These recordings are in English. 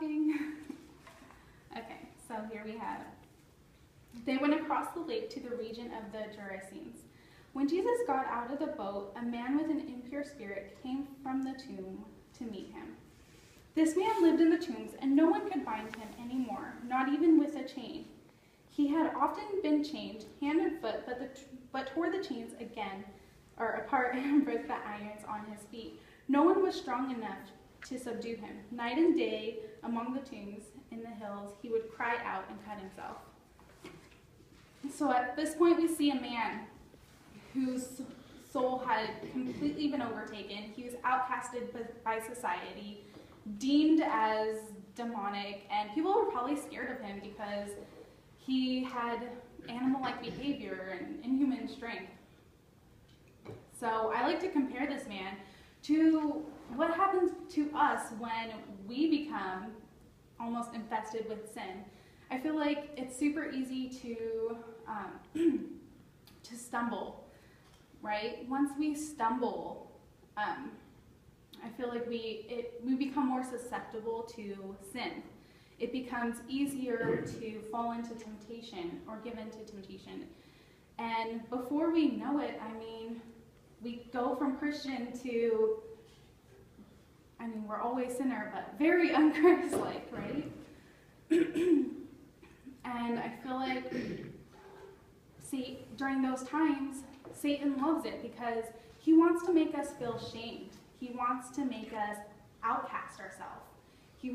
talking? Okay, so here we have. They went across the lake to the region of the Gerasenes. When Jesus got out of the boat, a man with an impure spirit came from the tomb to meet him. This man lived in the tombs, and no one could bind him anymore, not even with a chain. He had often been chained, hand and foot, but tore the chains apart and broke the irons on his feet. No one was strong enough to subdue him. Night and day, among the tombs in the hills, he would cry out and cut himself. So at this point, we see a man whose soul had completely been overtaken. He was outcasted by society, deemed as demonic, and people were probably scared of him because he had animal-like behavior and inhuman strength. So I like to compare this man to what happens to us when we become almost infested with sin. I feel like it's super easy to stumble, right? Once we stumble, I feel like we become more susceptible to sin. It becomes easier to fall into temptation or give into temptation. And before we know it, we go from Christian to, we're always sinner, but very unchristlike, right? And I feel like, during those times, Satan loves it because he wants to make us feel shamed. He wants to make us outcast ourselves. He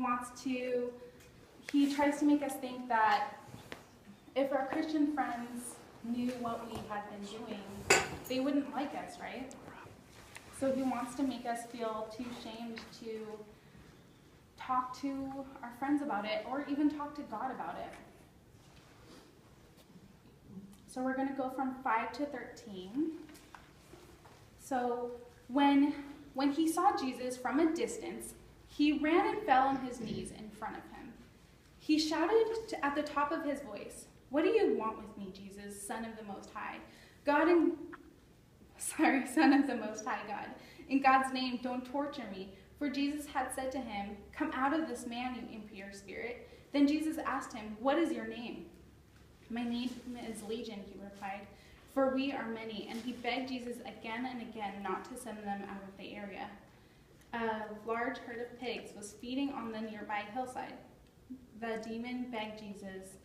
tries to make us think that if our Christian friends knew what we had been doing, they wouldn't like us, right? So he wants to make us feel too shamed to talk to our friends about it or even talk to God about it. So we're going to go from 5 to 13. So when he saw Jesus from a distance, he ran and fell on his knees in front of him. He shouted at the top of his voice, "What do you want with me, Jesus, Son of the Most High? Son of the Most High God. In God's name, don't torture me." For Jesus had said to him, "Come out of this man, you impure spirit." Then Jesus asked him, "What is your name?" "My name is Legion," he replied, "for we are many." And he begged Jesus again and again not to send them out of the area. A large herd of pigs was feeding on the nearby hillside. The demon begged Jesus,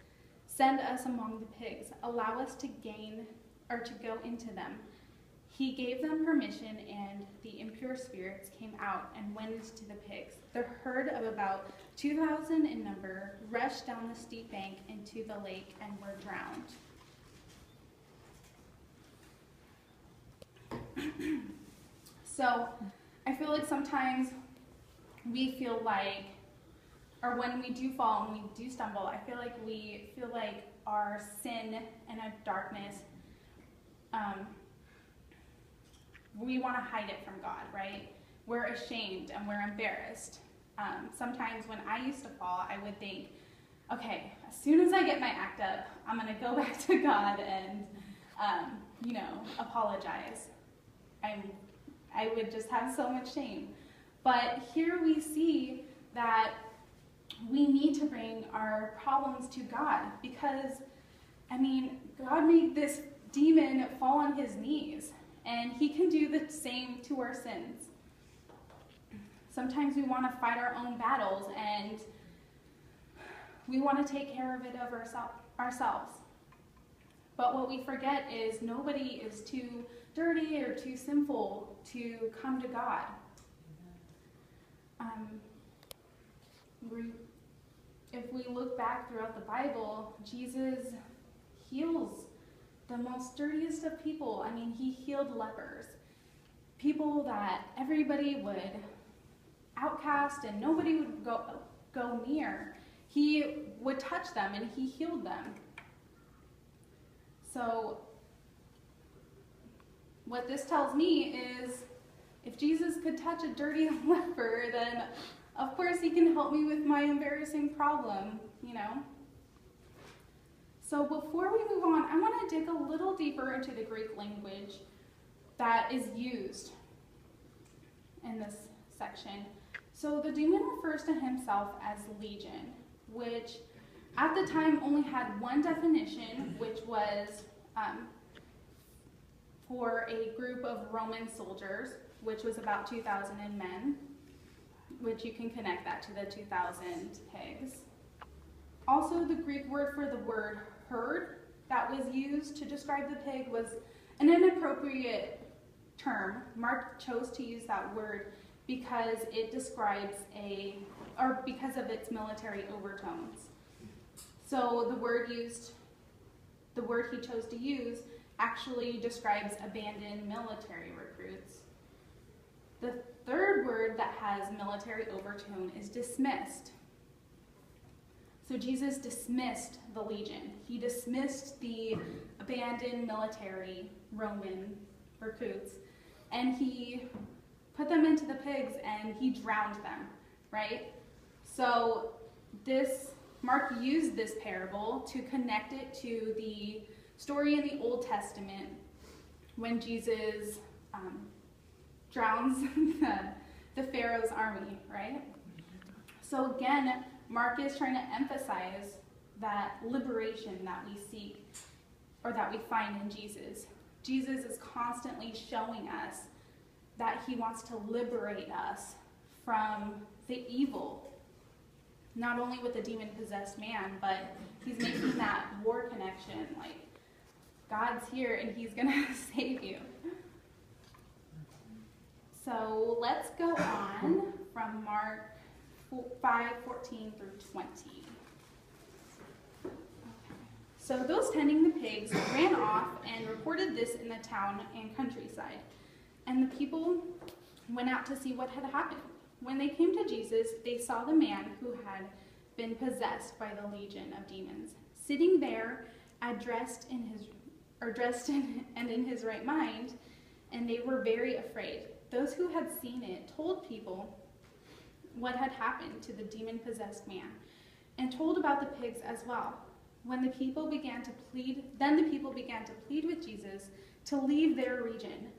"Send us among the pigs. Allow us to go into them." He gave them permission, and the impure spirits came out and went into the pigs. The herd of about 2,000 in number rushed down the steep bank into the lake and were drowned. So I feel like sometimes we feel like, or when we do fall and we do stumble, I feel like we feel like our sin and our darkness, we want to hide it from God, right? We're ashamed and we're embarrassed. Sometimes when I used to fall, I would think, okay, as soon as I get my act up, I'm going to go back to God and, apologize. I would just have so much shame. But here we see that we need to bring our problems to God because, God made this demon fall on his knees, and he can do the same to our sins. Sometimes we want to fight our own battles, and we want to take care of it ourselves. But what we forget is nobody is too dirty or too sinful to come to God. If we look back throughout the Bible, Jesus heals the most dirtiest of people. He healed lepers, people that everybody would outcast and nobody would go near. He would touch them and he healed them. So what this tells me is if Jesus could touch a dirty leper, then of course he can help me with my embarrassing problem, So before we move on, I want to dig a little deeper into the Greek language that is used in this section. So the demon refers to himself as Legion, which at the time only had one definition, which was for a group of Roman soldiers, which was about 2,000 men, which you can connect that to the 2,000 pigs. Also, the Greek word for the word herd that was used to describe the pig was an inappropriate term. Mark chose to use that word because it describes because of its military overtones. So the word he chose to use actually describes abandoned military recruits. The third word that has military overtone is dismissed. So Jesus dismissed the legion. He dismissed the abandoned military Roman recruits, and he put them into the pigs and he drowned them, right? So Mark used this parable to connect it to the story in the Old Testament when Jesus drowns the Pharaoh's army, right? So again, Mark is trying to emphasize that liberation that we seek or that we find in Jesus. Jesus is constantly showing us that he wants to liberate us from the evil, not only with the demon-possessed man, but he's making that war connection, like God's here and he's going to save you. So let's go on from Mark 5:14 through 20. Okay. So those tending the pigs ran off and reported this in the town and countryside. And the people went out to see what had happened. When they came to Jesus, they saw the man who had been possessed by the legion of demons, sitting there, dressed in his right mind, and they were very afraid. Those who had seen it told people what had happened to the demon-possessed man, and told about the pigs as well. Then the people began to plead with Jesus to leave their region.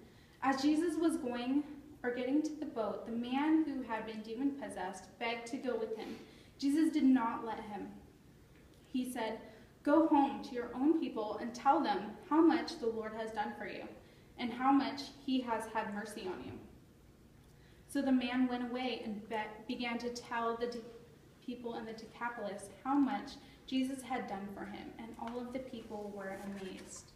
As Jesus was getting to the boat, the man who had been demon-possessed begged to go with him. Jesus did not let him. He said, "Go home to your own people and tell them how much the Lord has done for you, and how much he has had mercy on you." So the man went away and began to tell the people in the Decapolis how much Jesus had done for him, and all of the people were amazed.